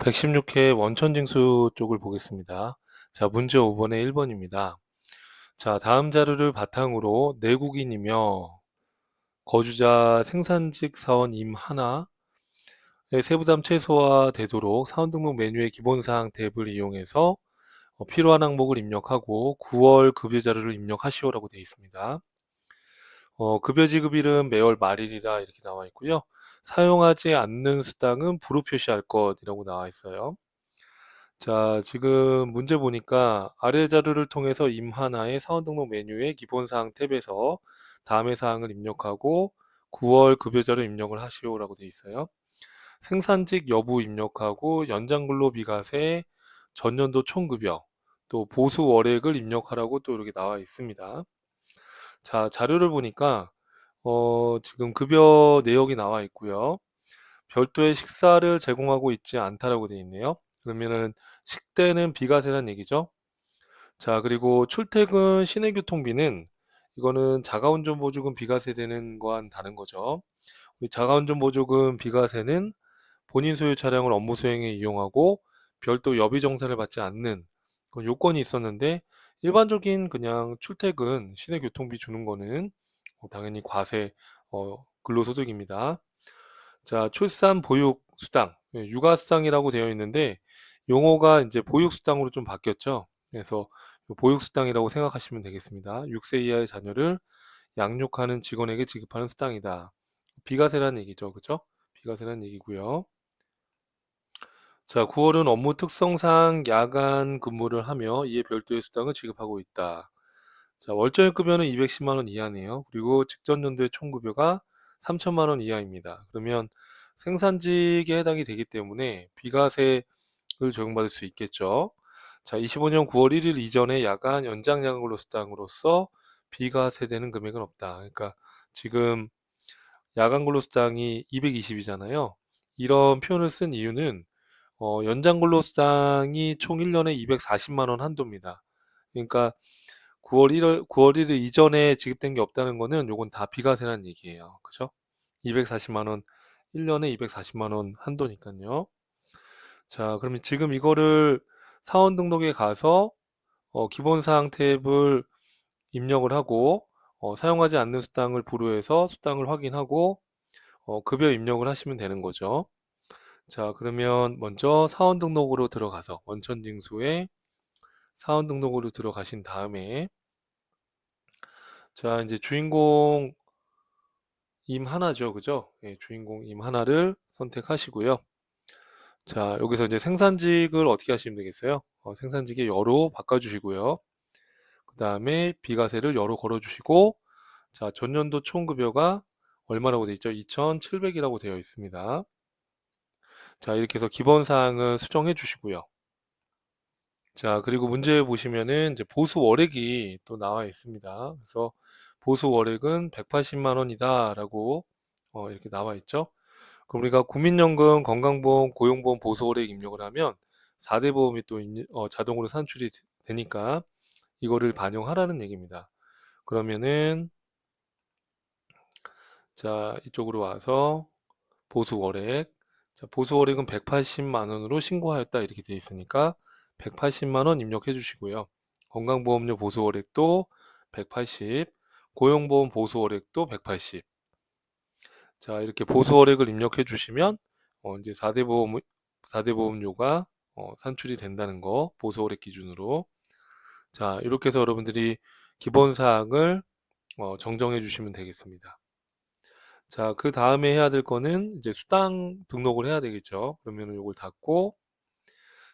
116회 원천징수 쪽을 보겠습니다. 자, 문제 5번의 1번입니다. 자, 다음 자료를 바탕으로 내국인이며 거주자 생산직 사원 임 하나의 세부담 최소화되도록 사원등록 메뉴의 기본사항 탭을 이용해서 필요한 항목을 입력하고 9월 급여 자료를 입력하시오라고 되어 있습니다. 급여 지급일은 매월 말일이라 이렇게 나와 있고요. 사용하지 않는 수당은 부로 표시할 것이라고 나와 있어요. 자, 지금 문제 보니까 아래 자료를 통해서 임 하나의 사원 등록 메뉴의 기본사항 탭에서 다음의 사항을 입력하고 9월 급여자료 입력을 하시오라고 되어 있어요. 생산직 여부 입력하고 연장근로 비과세, 전년도 총급여, 또 보수 월액을 입력하라고 또 이렇게 나와 있습니다. 자, 자료를 보니까 지금 급여 내역이 나와 있고요. 별도의 식사를 제공하고 있지 않다라고 되어 있네요. 그러면은 식대는 비과세란 얘기죠. 자, 그리고 출퇴근 시내교통비는 이거는 자가운전보조금 비과세되는 거와는 다른 거죠. 우리 자가운전보조금 비과세는 본인 소유 차량을 업무 수행에 이용하고 별도 여비정산을 받지 않는 그런 요건이 있었는데, 일반적인 그냥 출퇴근 시내교통비 주는 거는 당연히 과세 근로소득입니다. 자, 출산 보육 수당, 육아 수당이라고 되어 있는데 용어가 이제 보육 수당으로 좀 바뀌었죠. 그래서 보육 수당이라고 생각하시면 되겠습니다. 6세 이하의 자녀를 양육하는 직원에게 지급하는 수당이다. 비과세란 얘기죠. 그죠? 비과세란 얘기고요. 자, 9월은 업무 특성상 야간 근무를 하며 이에 별도의 수당을 지급하고 있다. 자, 월정액 급여는 210만 원 이하네요. 그리고 직전 연도의 총급여가 3천만 원 이하입니다. 그러면 생산직에 해당이 되기 때문에 비과세를 적용받을 수 있겠죠. 자, 25년 9월 1일 이전에 야간 연장 야간 근로 수당으로서 비과세되는 금액은 없다. 그러니까 지금 야간 근로 수당이 220이잖아요. 이런 표현을 쓴 이유는 연장 근로 수당이 총 1년에 240만 원 한도입니다. 그러니까 9월 1일 이전에 지급된 게 없다는 거는 요건 다 비과세라는 얘기예요. 그죠? 240만 원, 1년에 240만 원 한도니까요. 자, 그러면 지금 이거를 사원 등록에 가서 기본사항 탭을 입력을 하고 사용하지 않는 수당을 부루해서 수당을 확인하고 급여 입력을 하시면 되는 거죠. 자, 그러면 먼저 사원 등록으로 들어가서 원천징수에 사원 등록으로 들어가신 다음에, 자, 이제 주인공 임 하나죠. 그죠? 예, 주인공 임 하나를 선택하시고요. 자, 여기서 이제 생산직을 어떻게 하시면 되겠어요? 생산직의 여로 바꿔주시고요. 그 다음에 비과세를 여로 걸어주시고, 자, 전년도 총급여가 얼마라고 되어 있죠? 2,700이라고 되어 있습니다. 자, 이렇게 해서 기본사항은 수정해 주시고요. 자, 그리고 문제 보시면은 이제 보수 월액이 또 나와 있습니다. 그래서 보수 월액은 180만 원이다라고 이렇게 나와 있죠. 그럼 우리가 국민연금, 건강보험, 고용보험 보수 월액 입력을 하면 4대 보험이 또 자동으로 산출이 되니까 이거를 반영하라는 얘기입니다. 그러면은 자, 이쪽으로 와서 보수 월액, 자, 보수 월액은 180만 원으로 신고하였다 이렇게 되어 있으니까 180만 원 입력해 주시고요. 건강보험료 보수 월액도 180, 고용보험 보수 월액도 180. 자, 이렇게 보수 월액을 입력해 주시면 이제 4대 보험료가 산출이 된다는 거, 보수 월액 기준으로. 자, 이렇게 해서 여러분들이 기본 사항을 정정해 주시면 되겠습니다. 자, 그 다음에 해야 될 거는 이제 수당 등록을 해야 되겠죠. 그러면 이걸 닫고,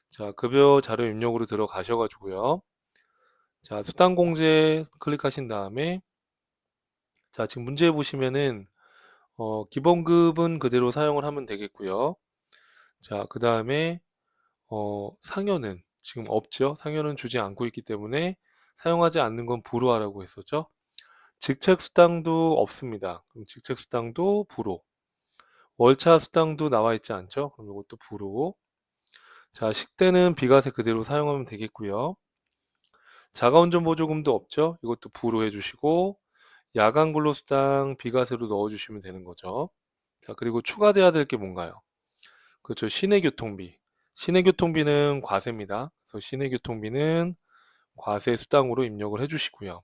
자, 급여 자료 입력으로 들어가셔 가지고요. 자, 수당 공제 클릭하신 다음에, 자, 지금 문제 보시면은 기본급은 그대로 사용을 하면 되겠고요. 자, 그 다음에 상여는 지금 없죠. 상여는 주지 않고 있기 때문에 사용하지 않는 건 불호하라고 했었죠. 직책 수당도 없습니다. 그럼 직책 수당도 불호. 월차 수당도 나와 있지 않죠. 그럼 이것도 불호. 자, 식대는 비과세 그대로 사용하면 되겠고요. 자가운전 보조금도 없죠. 이것도 불호해 주시고, 야간 근로수당 비과세로 넣어 주시면 되는 거죠. 자, 그리고 추가돼야 될 게 뭔가요? 그렇죠. 시내교통비. 시내교통비는 과세입니다. 그래서 시내교통비는 과세 수당으로 입력을 해주시고요.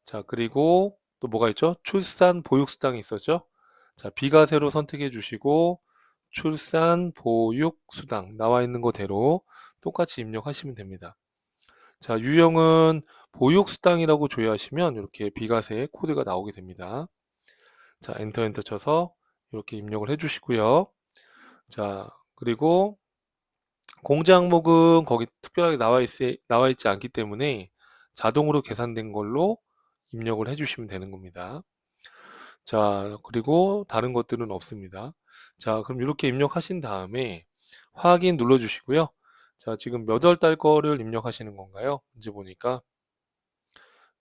자, 그리고 또 뭐가 있죠? 출산 보육 수당이 있었죠? 자, 비과세로 선택해 주시고 출산 보육 수당 나와 있는 거대로 똑같이 입력하시면 됩니다. 자, 유형은 보육 수당이라고 조회하시면 이렇게 비과세 코드가 나오게 됩니다. 자, 엔터 쳐서 이렇게 입력을 해 주시고요. 자, 그리고 공제 항목은 거기 특별하게 나와 있지 않기 때문에 자동으로 계산된 걸로 입력을 해주시면 되는 겁니다. 자, 그리고 다른 것들은 없습니다. 자, 그럼 이렇게 입력하신 다음에 확인 눌러주시고요. 자, 지금 몇 월 달 거를 입력하시는 건가요? 문제 보니까.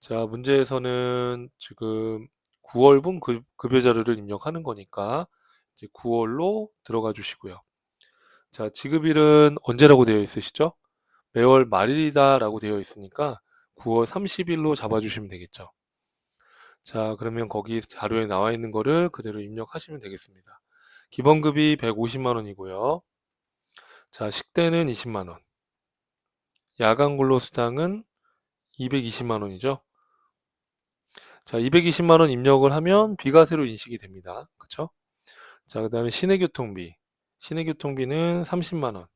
자, 문제에서는 지금 9월분 급여 자료를 입력하는 거니까 이제 9월로 들어가 주시고요. 자, 지급일은 언제라고 되어 있으시죠? 매월 말일이다 라고 되어 있으니까 9월 30일로 잡아주시면 되겠죠. 자, 그러면 거기 자료에 나와 있는 거를 그대로 입력하시면 되겠습니다. 기본급이 150만 원이고요. 자, 식대는 20만 원. 야간 근로수당은 220만 원이죠. 자, 220만 원 입력을 하면 비과세로 인식이 됩니다. 그쵸? 자, 그 다음에 시내교통비. 시내교통비는 30만 원.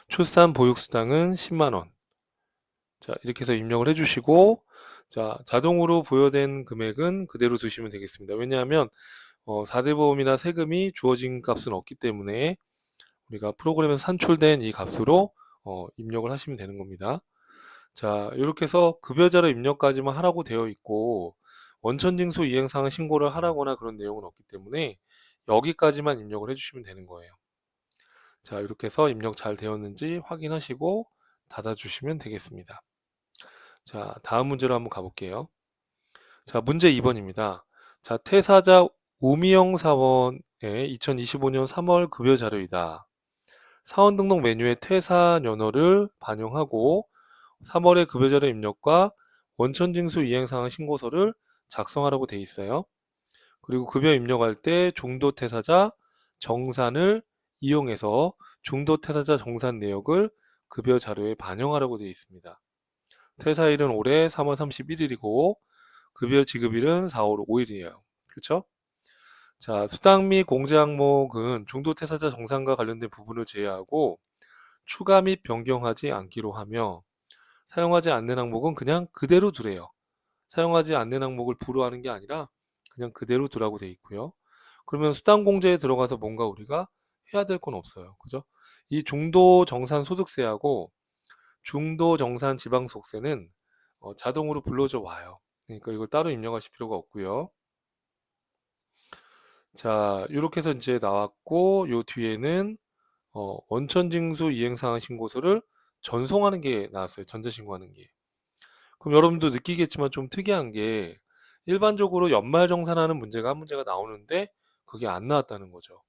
출산 보육수당은 10만 원. 자, 이렇게 해서 입력을 해주시고, 자, 자동으로 부여된 금액은 그대로 두시면 되겠습니다. 왜냐하면 4대 보험이나 세금이 주어진 값은 없기 때문에 우리가 프로그램에서 산출된 이 값으로 입력을 하시면 되는 겁니다. 자, 이렇게 해서 급여자료 입력까지만 하라고 되어 있고 원천징수 이행사항 신고를 하라거나 그런 내용은 없기 때문에 여기까지만 입력을 해주시면 되는 거예요. 자, 이렇게 해서 입력 잘 되었는지 확인하시고 닫아주시면 되겠습니다. 자, 다음 문제로 한번 가볼게요. 자, 문제 2번입니다. 자, 퇴사자 우미영 사원의 2025년 3월 급여 자료이다. 사원 등록 메뉴에 퇴사 연월을 반영하고 3월의 급여 자료 입력과 원천징수 이행사항 신고서를 작성하라고 되어 있어요. 그리고 급여 입력할 때 중도 퇴사자 정산을 이용해서 중도 퇴사자 정산 내역을 급여 자료에 반영하라고 되어 있습니다. 퇴사일은 올해 3월 31일이고 급여 지급일은 4월 5일이에요. 그쵸? 자, 수당 및 공제 항목은 중도 퇴사자 정산과 관련된 부분을 제외하고 추가 및 변경하지 않기로 하며 사용하지 않는 항목은 그냥 그대로 두래요. 사용하지 않는 항목을 불허하는 게 아니라 그냥 그대로 두라고 돼 있고요. 그러면 수당 공제에 들어가서 뭔가 우리가 해야 될 건 없어요. 그죠? 이 중도 정산 소득세하고 중도 정산 지방소득세는 자동으로 불러져 와요. 그러니까 이걸 따로 입력하실 필요가 없고요. 자, 이렇게 해서 이제 나왔고 요 뒤에는 원천징수 이행사항 신고서를 전송하는 게 나왔어요. 전자신고하는 게. 그럼 여러분도 느끼겠지만 좀 특이한 게 일반적으로 연말정산하는 문제가 한 문제가 나오는데 그게 안 나왔다는 거죠.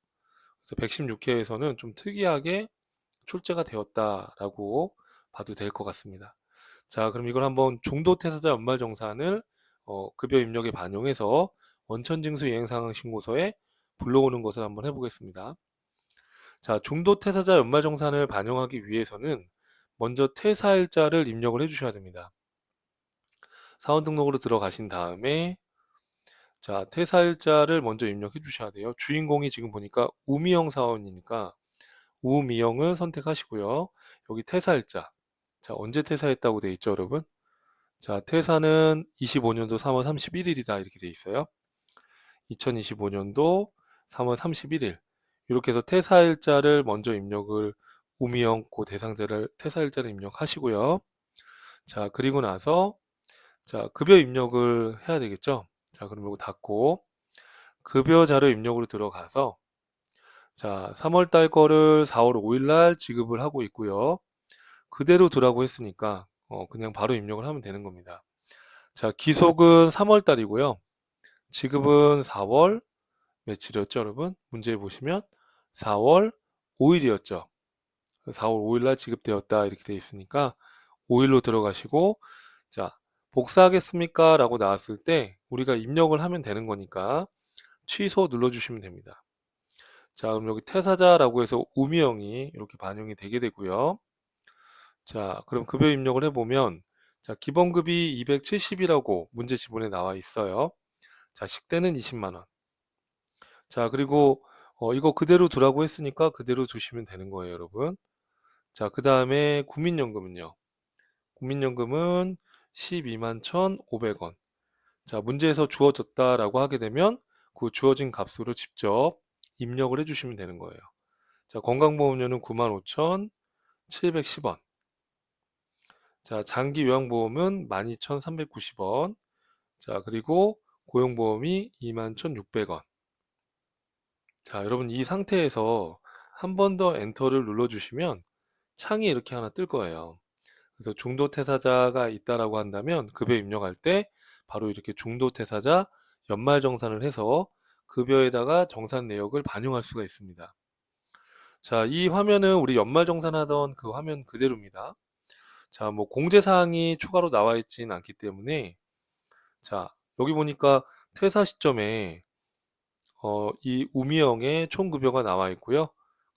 그래서 116회에서는 좀 특이하게 출제가 되었다라고 봐도 될 것 같습니다. 자, 그럼 이걸 한번 중도 퇴사자 연말정산을 급여 입력에 반영해서 원천징수 이행상황 신고서에 불러오는 것을 한번 해보겠습니다. 자, 중도 퇴사자 연말정산을 반영하기 위해서는 먼저 퇴사일자를 입력을 해주셔야 됩니다. 사원 등록으로 들어가신 다음에 자, 퇴사일자를 먼저 입력해 주셔야 돼요. 주인공이 지금 보니까 우미영 사원이니까 우미영을 선택하시고요. 여기 퇴사일자. 자, 언제 퇴사했다고 돼 있죠, 여러분? 자, 퇴사는 25년도 3월 31일이다 이렇게 돼 있어요. 2025년도 3월 31일. 이렇게 해서 퇴사일자를 먼저 입력을 우미영 고 대상자를 퇴사일자를 입력하시고요. 자, 그리고 나서 자, 급여 입력을 해야 되겠죠? 자, 그럼 이거 닫고 급여 자료 입력으로 들어가서 자, 3월 달 거를 4월 5일 날 지급을 하고 있고요. 그대로 두라고 했으니까 그냥 바로 입력을 하면 되는 겁니다. 자, 기속은 3월 달이고요. 지급은 4월 며칠이었죠, 여러분? 문제 보시면 4월 5일이었죠. 4월 5일 날 지급되었다 이렇게 되어 있으니까 5일로 들어가시고 자, 복사하겠습니까? 라고 나왔을 때 우리가 입력을 하면 되는 거니까 취소 눌러주시면 됩니다. 자, 그럼 여기 퇴사자라고 해서 우미형이 이렇게 반영이 되게 되고요. 자, 그럼 급여 입력을 해보면, 자, 기본급이 270이라고 문제 지문에 나와 있어요. 자, 식대는 20만 원. 자, 그리고 이거 그대로 두라고 했으니까 그대로 두시면 되는 거예요, 여러분. 자, 그 다음에 국민연금은요. 국민연금은 12만 1,500원. 자, 문제에서 주어졌다라고 하게 되면 그 주어진 값으로 직접 입력을 해주시면 되는 거예요. 자, 건강보험료는 95,710원. 자, 장기요양보험은 12,390원. 자, 그리고 고용보험이 21,600원. 자, 여러분 이 상태에서 한 번 더 엔터를 눌러주시면 창이 이렇게 하나 뜰 거예요. 그래서 중도퇴사자가 있다라고 한다면 급여 입력할 때 바로 이렇게 중도퇴사자 연말정산을 해서 급여에다가 정산 내역을 반영할 수가 있습니다. 자, 이 화면은 우리 연말정산하던 그 화면 그대로입니다. 자, 뭐 공제사항이 추가로 나와 있진 않기 때문에 자, 여기 보니까 퇴사 시점에 이 우미형의 총급여가 나와 있고요.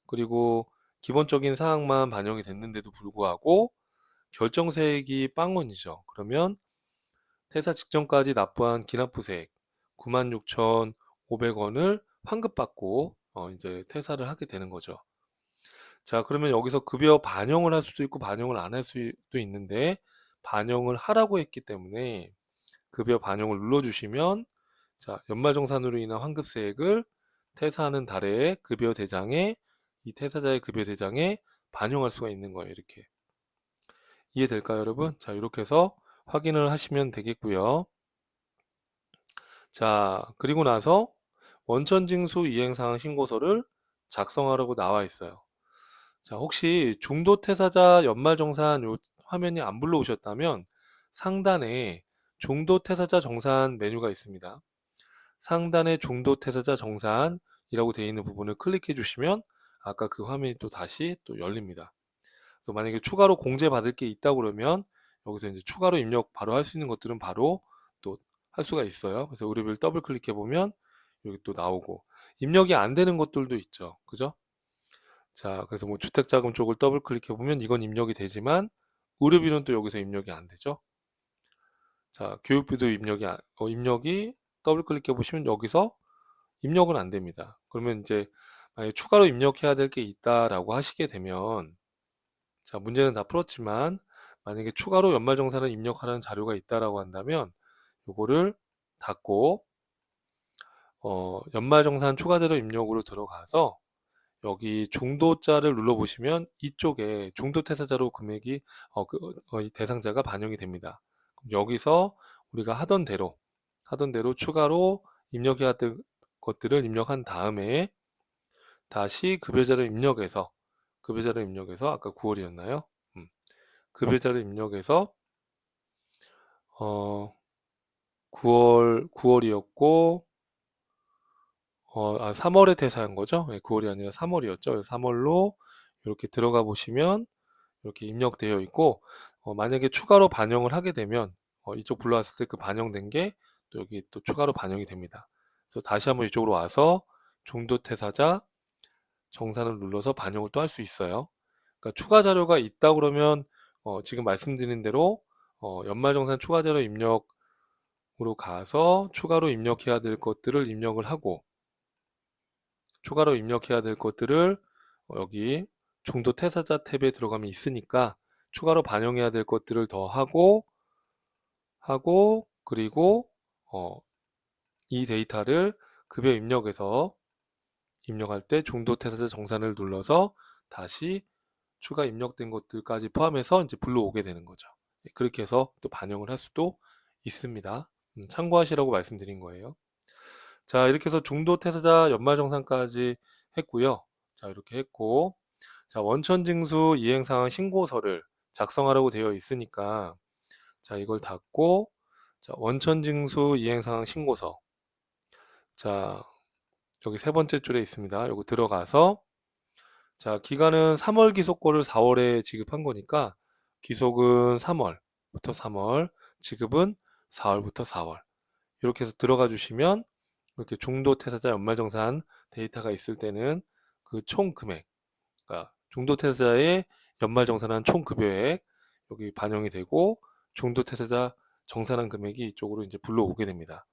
그리고 기본적인 사항만 반영이 됐는데도 불구하고 결정세액이 빵원이죠. 그러면 퇴사 직전까지 납부한 기납부세액 96,500원을 환급받고 이제 퇴사를 하게 되는 거죠. 자, 그러면 여기서 급여 반영을 할 수도 있고 반영을 안 할 수도 있는데 반영을 하라고 했기 때문에 급여 반영을 눌러주시면 자, 연말정산으로 인한 환급세액을 퇴사하는 달에 급여 대장에 이 퇴사자의 급여 대장에 반영할 수가 있는 거예요. 이렇게 이해될까요, 여러분? 자, 이렇게 해서 확인을 하시면 되겠고요. 자, 그리고 나서 원천징수 이행사항 신고서를 작성하라고 나와 있어요. 자, 혹시 중도퇴사자 연말정산 요 화면이 안 불러오셨다면 상단에 중도퇴사자 정산 메뉴가 있습니다. 상단에 중도퇴사자 정산이라고 되어 있는 부분을 클릭해 주시면 아까 그 화면이 또 다시 또 열립니다. 그래서 만약에 추가로 공제받을 게 있다 그러면 여기서 이제 추가로 입력 바로 할 수 있는 것들은 바로 또 할 수가 있어요. 그래서 의료비를 더블 클릭해 보면 여기 또 나오고 입력이 안 되는 것들도 있죠. 그죠? 자, 그래서 뭐 주택자금 쪽을 더블 클릭해 보면 이건 입력이 되지만 의료비는 또 여기서 입력이 안 되죠. 자, 교육비도 입력이 더블 클릭해 보시면 여기서 입력은 안 됩니다. 그러면 이제 만약에 추가로 입력해야 될 게 있다라고 하시게 되면 자, 문제는 다 풀었지만 만약에 추가로 연말정산을 입력하라는 자료가 있다라고 한다면 요거를 닫고 연말정산 추가자료 입력으로 들어가서 여기 중도자를 눌러보시면 이쪽에 중도퇴사자로 금액이 이 대상자가 반영이 됩니다. 그럼 여기서 우리가 하던 대로 추가로 입력해야 될 것들을 입력한 다음에 다시 급여자를 입력해서 아까 9월이었나요? 급여자를 입력해서 9월이었고 3월에 퇴사한 거죠. 9월이 아니라 3월이었죠. 그래서 3월로 이렇게 들어가 보시면 이렇게 입력되어 있고 만약에 추가로 반영을 하게 되면 이쪽 불러왔을 때 그 반영된 게 또 여기 또 추가로 반영이 됩니다. 그래서 다시 한번 이쪽으로 와서 중도퇴사자 정산을 눌러서 반영을 또 할 수 있어요. 그러니까 추가 자료가 있다 그러면 지금 말씀드린 대로 연말정산 추가 자료 입력으로 가서 추가로 입력해야 될 것들을 입력을 하고 추가로 입력해야 될 것들을 여기 중도 퇴사자 탭에 들어가면 있으니까 추가로 반영해야 될 것들을 더 하고 그리고 이 데이터를 급여 입력에서 입력할 때 중도 퇴사자 정산을 눌러서 다시 추가 입력된 것들까지 포함해서 이제 불러오게 되는 거죠. 그렇게 해서 또 반영을 할 수도 있습니다. 참고하시라고 말씀드린 거예요. 자, 이렇게 해서 중도 퇴사자 연말정산까지 했고요. 자, 이렇게 했고 자, 원천징수 이행사항 신고서를 작성하라고 되어 있으니까 자, 이걸 닫고 자, 원천징수 이행사항 신고서 자, 여기 세 번째 줄에 있습니다. 요거 들어가서 자, 기간은 3월 기속거를 4월에 지급한 거니까 기속은 3월부터 3월, 지급은 4월부터 4월. 이렇게 해서 들어가 주시면 이렇게 중도 퇴사자 연말정산 데이터가 있을 때는 그 총 금액, 그러니까 중도태세자의 연말정산한 총 급여액 여기 반영이 되고 중도태세자 정산한 금액이 이쪽으로 이제 불러오게 됩니다.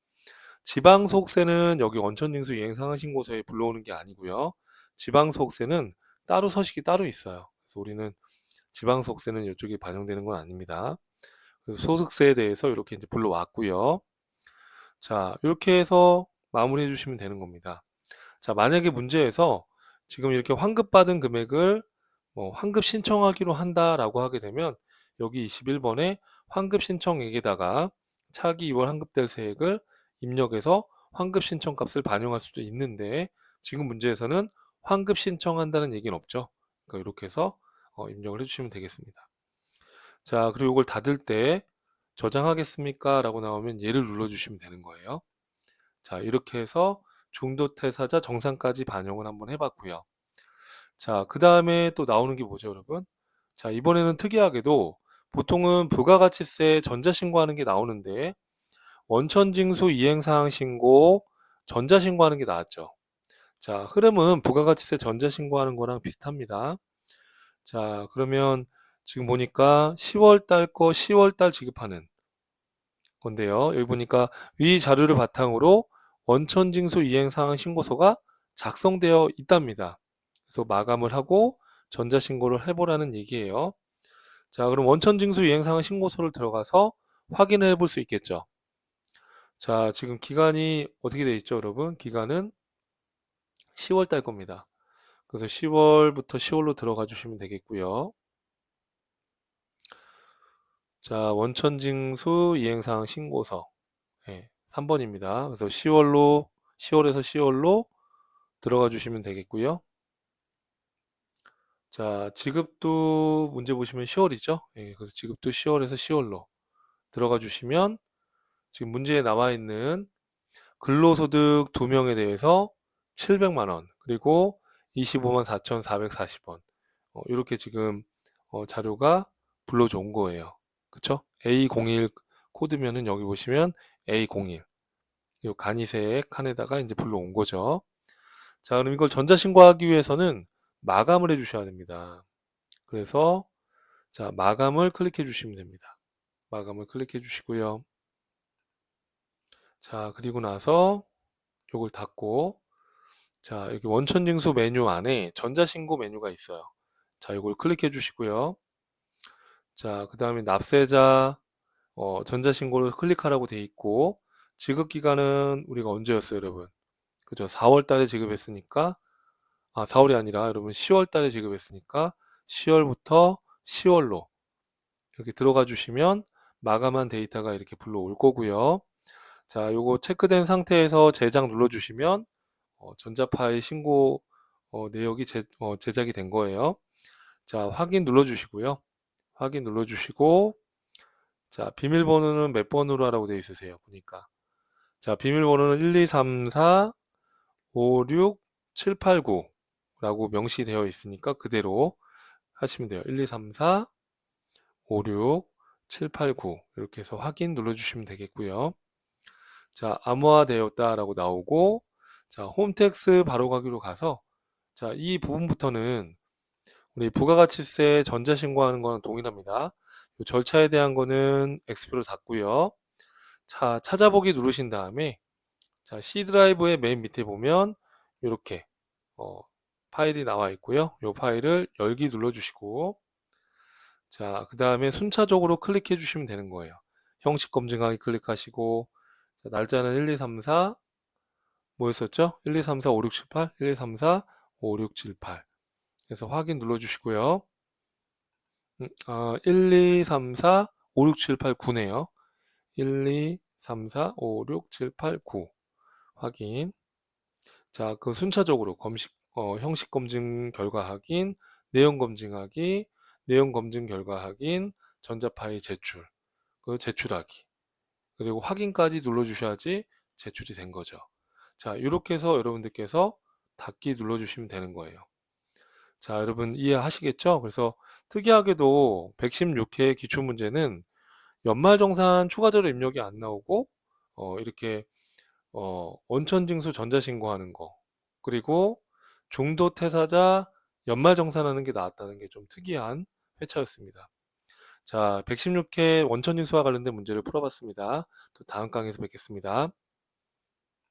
지방소득세는 여기 원천징수 이행상환신고서에 불러오는 게 아니고요. 지방소득세는 따로 서식이 따로 있어요. 그래서 우리는 지방소득세는 이쪽에 반영되는 건 아닙니다. 그래서 소득세에 대해서 이렇게 이제 불러왔고요. 자, 이렇게 해서 마무리해 주시면 되는 겁니다. 자, 만약에 문제에서 지금 이렇게 환급받은 금액을 환급 신청하기로 한다라고 하게 되면 여기 21번에 환급 신청액에다가 차기 2월 환급될 세액을 입력해서 환급 신청 값을 반영할 수도 있는데 지금 문제에서는 환급 신청한다는 얘기는 없죠. 그러니까 이렇게 해서 입력을 해주시면 되겠습니다. 자, 그리고 이걸 닫을 때 저장하겠습니까? 라고 나오면 얘를 눌러주시면 되는 거예요. 자, 이렇게 해서 중도태사자 정산까지 반영을 한번 해봤고요. 자, 그 다음에 또 나오는 게 뭐죠, 여러분? 자, 이번에는 특이하게도 보통은 부가가치세 전자신고하는 게 나오는데 원천징수 이행사항 신고 전자신고하는 게 나왔죠. 자, 흐름은 부가가치세 전자신고하는 거랑 비슷합니다. 자, 그러면 지금 보니까 10월 달 거 10월 달 지급하는 건데요. 여기 보니까 위 자료를 바탕으로 원천징수 이행사항 신고서가 작성되어 있답니다. 그래서 마감을 하고 전자신고를 해보라는 얘기예요. 자, 그럼 원천징수 이행사항 신고서를 들어가서 확인을 해볼 수 있겠죠. 자, 지금 기간이 어떻게 되어 있죠, 여러분? 기간은 10월 달 겁니다. 그래서 10월부터 10월로 들어가 주시면 되겠고요. 자, 원천징수 이행사항 신고서 3번입니다. 그래서 10월에서 10월로 들어가 주시면 되겠고요. 자, 지급도 문제 보시면 10월이죠. 그래서 지급도 10월에서 10월로 들어가 주시면 지금 문제에 나와 있는 근로소득 2명에 대해서 700만 원, 그리고 25만 4,440원 이렇게 지금 자료가 불러줘 온 거예요. 그쵸? A01 코드면은 여기 보시면 A01 이 간이세 칸에다가 이제 불러온 거죠. 자, 그럼 이걸 전자신고하기 위해서는 마감을 해주셔야 됩니다. 그래서 자, 마감을 클릭해 주시면 됩니다. 마감을 클릭해 주시고요. 자, 그리고 나서 요걸 닫고 자, 여기 원천징수 메뉴 안에 전자신고 메뉴가 있어요. 자, 이걸 클릭해 주시고요. 자, 그 다음에 납세자 전자신고를 클릭하라고 돼 있고 지급기간은 우리가 언제였어요, 여러분? 그죠? 4월 달에 지급했으니까 4월이 아니라 여러분 10월 달에 지급했으니까 10월부터 10월로 이렇게 들어가 주시면 마감한 데이터가 이렇게 불러올 거고요. 자, 요거 체크된 상태에서 제작 눌러 주시면 전자 파일 신고 내역이 제작이 된 거예요. 자, 확인 눌러 주시고요. 확인 눌러 주시고 자, 비밀번호는 몇 번으로 하라고 되어 있으세요? 보니까. 자, 비밀번호는 1, 2, 3, 4, 5, 6, 7, 8, 9라고 명시되어 있으니까 그대로 하시면 돼요. 1, 2, 3, 4, 5, 6, 7, 8, 9 이렇게 해서 확인 눌러주시면 되겠고요. 자, 암호화되었다라고 나오고 자, 홈택스 바로가기로 가서 자, 이 부분부터는 우리 부가가치세 전자신고하는 거는 동일합니다. 이 절차에 대한 거는 X표로 닫고요. 자, 찾아보기 누르신 다음에 자, C 드라이브의 맨 밑에 보면 이렇게 파일이 나와 있고요. 이 파일을 열기 눌러주시고 자, 그 다음에 순차적으로 클릭해 주시면 되는 거예요. 형식 검증하기 클릭하시고 자, 날짜는 1, 2, 3, 4 뭐였었죠? 1, 2, 3, 4, 5, 6, 7, 8 1, 2, 3, 4, 5, 6, 7, 8 그래서 확인 눌러주시고요. 1, 2, 3, 4, 5, 6, 7, 8, 9네요. 1, 2, 3, 4, 5, 6, 7, 8, 9 확인. 자, 그 순차적으로 형식 검증 결과 확인, 내용 검증하기, 내용 검증 결과 확인, 전자 파일 제출, 그 제출하기, 그리고 확인까지 눌러주셔야지 제출이 된 거죠. 자, 이렇게 해서 여러분들께서 닫기 눌러주시면 되는 거예요. 자, 여러분 이해하시겠죠? 그래서 특이하게도 116회 기출문제는 연말정산 추가자료 입력이 안 나오고 이렇게 원천징수 전자신고하는 거 그리고 중도 퇴사자 연말정산하는 게 나왔다는 게 좀 특이한 회차였습니다. 자, 116회 원천징수와 관련된 문제를 풀어봤습니다. 또 다음 강의에서 뵙겠습니다.